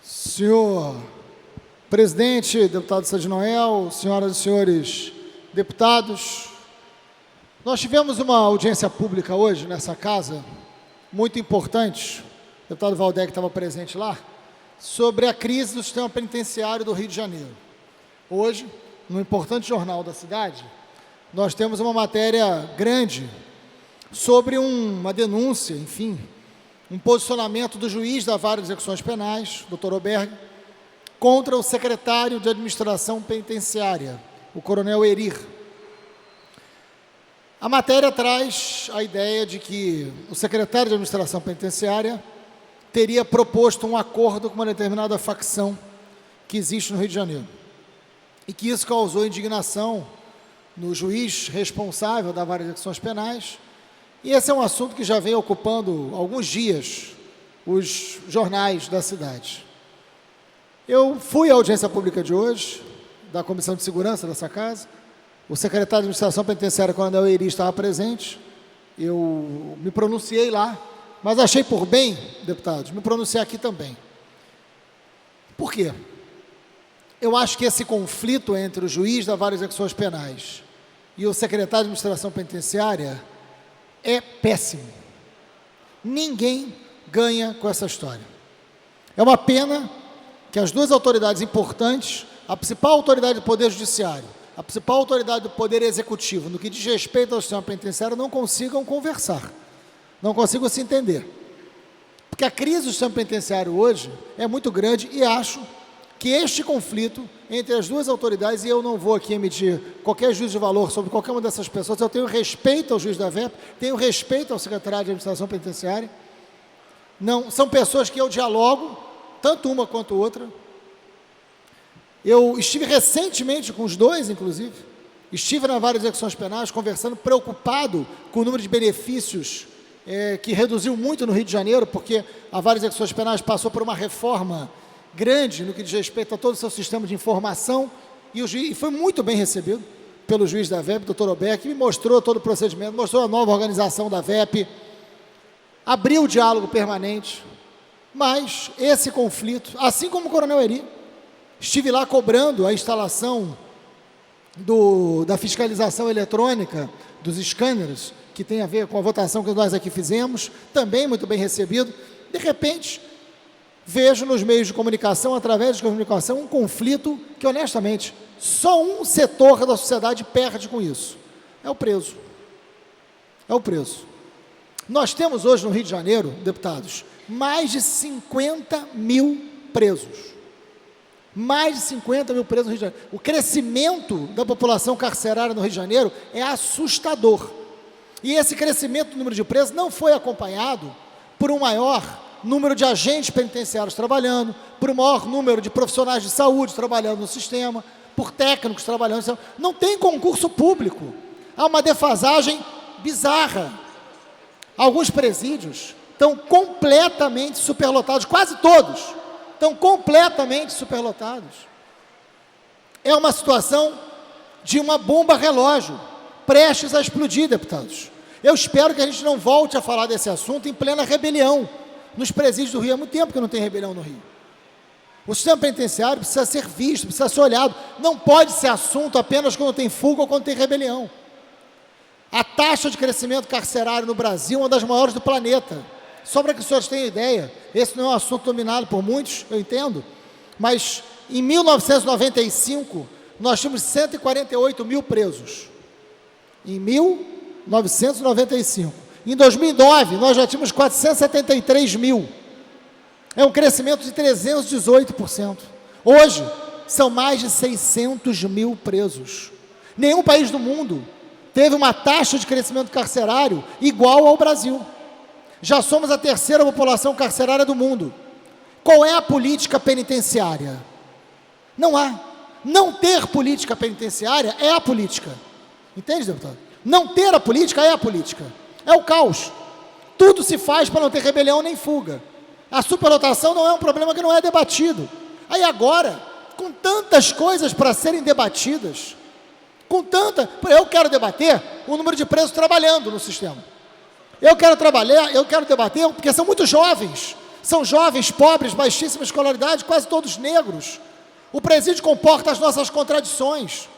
Senhor presidente, deputado Sérgio Noel, senhoras e senhores deputados, nós tivemos uma audiência pública hoje nessa casa, muito importante, o deputado Valdec estava presente lá, sobre a crise do sistema penitenciário do Rio de Janeiro. Hoje, num importante jornal da cidade, nós temos uma matéria grande sobre uma denúncia, enfim, um posicionamento do juiz da Vara de Execuções Penais, Dr. Oberg, contra o secretário de Administração Penitenciária, o coronel Erir. A matéria traz a ideia de que o secretário de Administração Penitenciária teria proposto um acordo com uma determinada facção que existe no Rio de Janeiro. E que isso causou indignação no juiz responsável da Vara de Execuções Penais. E esse é um assunto que já vem ocupando alguns dias os jornais da cidade. Eu fui à audiência pública de hoje, da Comissão de Segurança dessa casa. O secretário de Administração Penitenciária, coronel Eiri, estava presente. Eu me pronunciei lá, mas achei por bem, deputados, me pronunciar aqui também. Por quê? Eu acho que esse conflito entre o juiz da Vara de Execuções Penais e o secretário de Administração Penitenciária é péssimo. Ninguém ganha com essa história. É uma pena que as duas autoridades importantes, a principal autoridade do Poder Judiciário, a principal autoridade do Poder Executivo, no que diz respeito ao sistema penitenciário, não consigam conversar, não consigam se entender. Porque a crise do sistema penitenciário hoje é muito grande e acho que este conflito entre as duas autoridades, e eu não vou aqui emitir qualquer juízo de valor sobre qualquer uma dessas pessoas, eu tenho respeito ao juiz da VEP, tenho respeito ao secretário de Administração Penitenciária, não, são pessoas que eu dialogo, tanto uma quanto outra. Eu estive recentemente com os dois, inclusive, estive na Vara de Execuções Penais, conversando, preocupado com o número de benefícios que reduziu muito no Rio de Janeiro, porque a Vara de Execuções Penais passou por uma reforma grande no que diz respeito a todo o seu sistema de informação, e foi muito bem recebido pelo juiz da VEP, doutor Oberg, que me mostrou todo o procedimento, mostrou a nova organização da VEP, abriu o diálogo permanente, mas esse conflito, assim como o coronel Eiri, estive lá cobrando a instalação da fiscalização eletrônica, dos scanners, que tem a ver com a votação que nós aqui fizemos, também muito bem recebido. De repente, vejo nos meios de comunicação, através de comunicação, um conflito que, honestamente, só um setor da sociedade perde com isso. É o preso. É o preso. Nós temos hoje no Rio de Janeiro, deputados, mais de 50 mil presos. Mais de 50 mil presos no Rio de Janeiro. O crescimento da população carcerária no Rio de Janeiro é assustador. E esse crescimento do número de presos não foi acompanhado por um maior número de agentes penitenciários trabalhando, por um maior número de profissionais de saúde trabalhando no sistema, por técnicos trabalhando no sistema. Não tem concurso público. Há uma defasagem bizarra. Alguns presídios estão completamente superlotados, quase todos estão completamente superlotados. É uma situação de uma bomba relógio, prestes a explodir, deputados. Eu espero que a gente não volte a falar desse assunto em plena rebelião nos presídios do Rio. Há muito tempo que não tem rebelião no Rio. O sistema penitenciário precisa ser visto, precisa ser olhado. Não pode ser assunto apenas quando tem fuga ou quando tem rebelião. A taxa de crescimento carcerário no Brasil é uma das maiores do planeta. Só para que os senhores tenham ideia, esse não é um assunto dominado por muitos, eu entendo, mas em 1995, nós tínhamos 148 mil presos. Em 1995. Em 2009, nós já tínhamos 473 mil. É um crescimento de 318%. Hoje, são mais de 600 mil presos. Nenhum país do mundo teve uma taxa de crescimento carcerário igual ao Brasil. Já somos a terceira população carcerária do mundo. Qual é a política penitenciária? Não há. Não ter política penitenciária é a política. Entende, deputado? Não ter a política é a política. É o caos. Tudo se faz para não ter rebelião nem fuga. A superlotação não é um problema que não é debatido. Aí agora, com tantas coisas para serem debatidas, eu quero debater o número de presos trabalhando no sistema. Eu quero debater porque são muito jovens, São jovens, pobres, baixíssima escolaridade, quase todos negros. O presídio comporta as nossas contradições.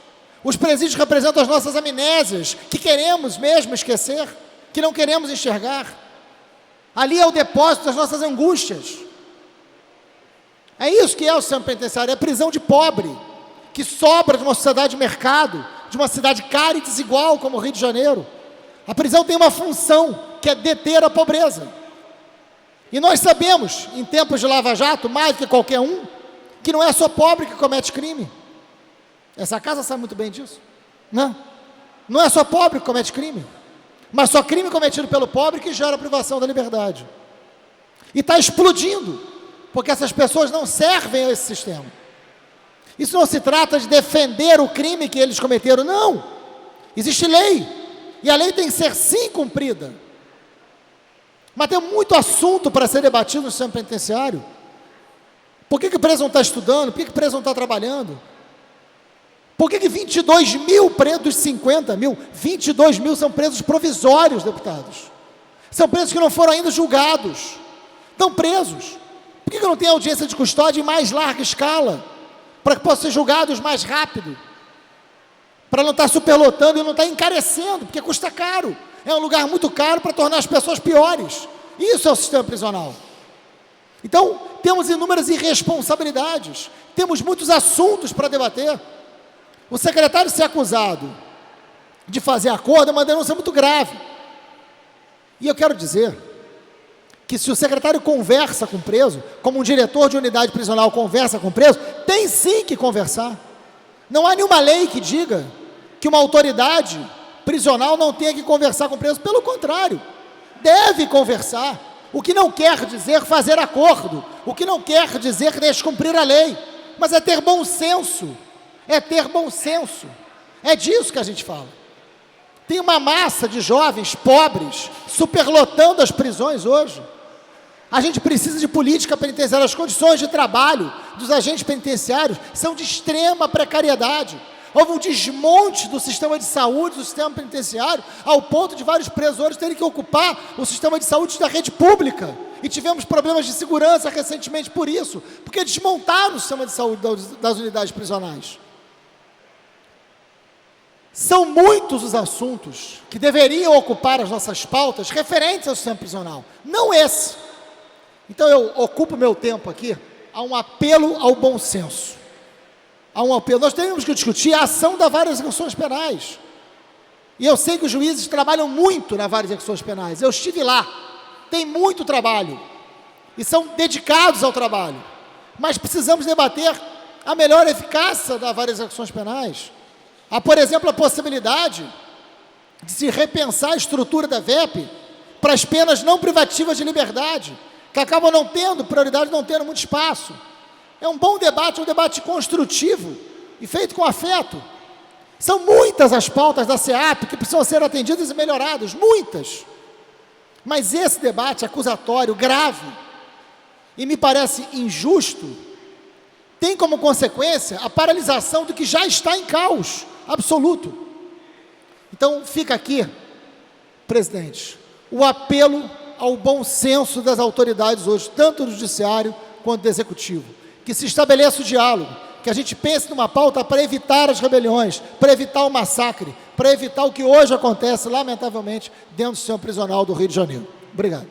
Os presídios representam as nossas amnésias, que queremos mesmo esquecer, que não queremos enxergar. Ali é o depósito das nossas angústias. É isso que é o sistema penitenciário, é prisão de pobre, que sobra de uma sociedade de mercado, de uma cidade cara e desigual como o Rio de Janeiro. A prisão tem uma função, que é deter a pobreza. E nós sabemos, em tempos de Lava Jato, mais do que qualquer um, que não é só pobre que comete crime. Essa casa sabe muito bem disso. Não é só pobre que comete crime, mas só crime cometido pelo pobre que gera privação da liberdade. E está explodindo, porque essas pessoas não servem a esse sistema. Isso não se trata de defender o crime que eles cometeram, não. Existe lei, e a lei tem que ser sim cumprida. Mas tem muito assunto para ser debatido no sistema penitenciário. Por que o preso não está estudando? Por que o preso não está trabalhando? Por que 22 mil presos dos 50 mil, 22 mil são presos provisórios, deputados? São presos que não foram ainda julgados. Estão presos. Por que não tem audiência de custódia em mais larga escala? Para que possam ser julgados mais rápido. Para não estar superlotando e não estar encarecendo, porque custa caro. É um lugar muito caro para tornar as pessoas piores. Isso é o sistema prisional. Então, temos inúmeras irresponsabilidades. Temos muitos assuntos para debater. O secretário ser acusado de fazer acordo é uma denúncia muito grave. E eu quero dizer que se o secretário conversa com o preso, como um diretor de unidade prisional conversa com o preso, tem sim que conversar. Não há nenhuma lei que diga que uma autoridade prisional não tenha que conversar com o preso. Pelo contrário, deve conversar. O que não quer dizer fazer acordo, o que não quer dizer descumprir a lei, mas é ter bom senso. É ter bom senso. É disso que a gente fala. Tem uma massa de jovens pobres superlotando as prisões hoje. A gente precisa de política penitenciária. As condições de trabalho dos agentes penitenciários são de extrema precariedade. Houve um desmonte do sistema de saúde, do sistema penitenciário, ao ponto de vários presos terem que ocupar o sistema de saúde da rede pública. E tivemos problemas de segurança recentemente por isso, porque desmontaram o sistema de saúde das unidades prisionais. São muitos os assuntos que deveriam ocupar as nossas pautas referentes ao sistema prisional, não esse. Então eu ocupo meu tempo aqui a um apelo ao bom senso. A um apelo. Nós temos que discutir a ação das várias execuções penais. E eu sei que os juízes trabalham muito nas várias execuções penais. Eu estive lá. Tem muito trabalho. E são dedicados ao trabalho. Mas precisamos debater a melhor eficácia das várias execuções penais. Há, por exemplo, a possibilidade de se repensar a estrutura da VEP para as penas não privativas de liberdade, que acabam não tendo prioridade, não tendo muito espaço. É um bom debate, um debate construtivo e feito com afeto. São muitas as pautas da SEAP que precisam ser atendidas e melhoradas, muitas. Mas esse debate acusatório grave, e me parece injusto, tem como consequência a paralisação do que já está em caos absoluto. Então fica aqui, presidente, o apelo ao bom senso das autoridades hoje, tanto do judiciário quanto do executivo, que se estabeleça o diálogo, que a gente pense numa pauta para evitar as rebeliões, para evitar o massacre, para evitar o que hoje acontece, lamentavelmente, dentro do sistema prisional do Rio de Janeiro. Obrigado.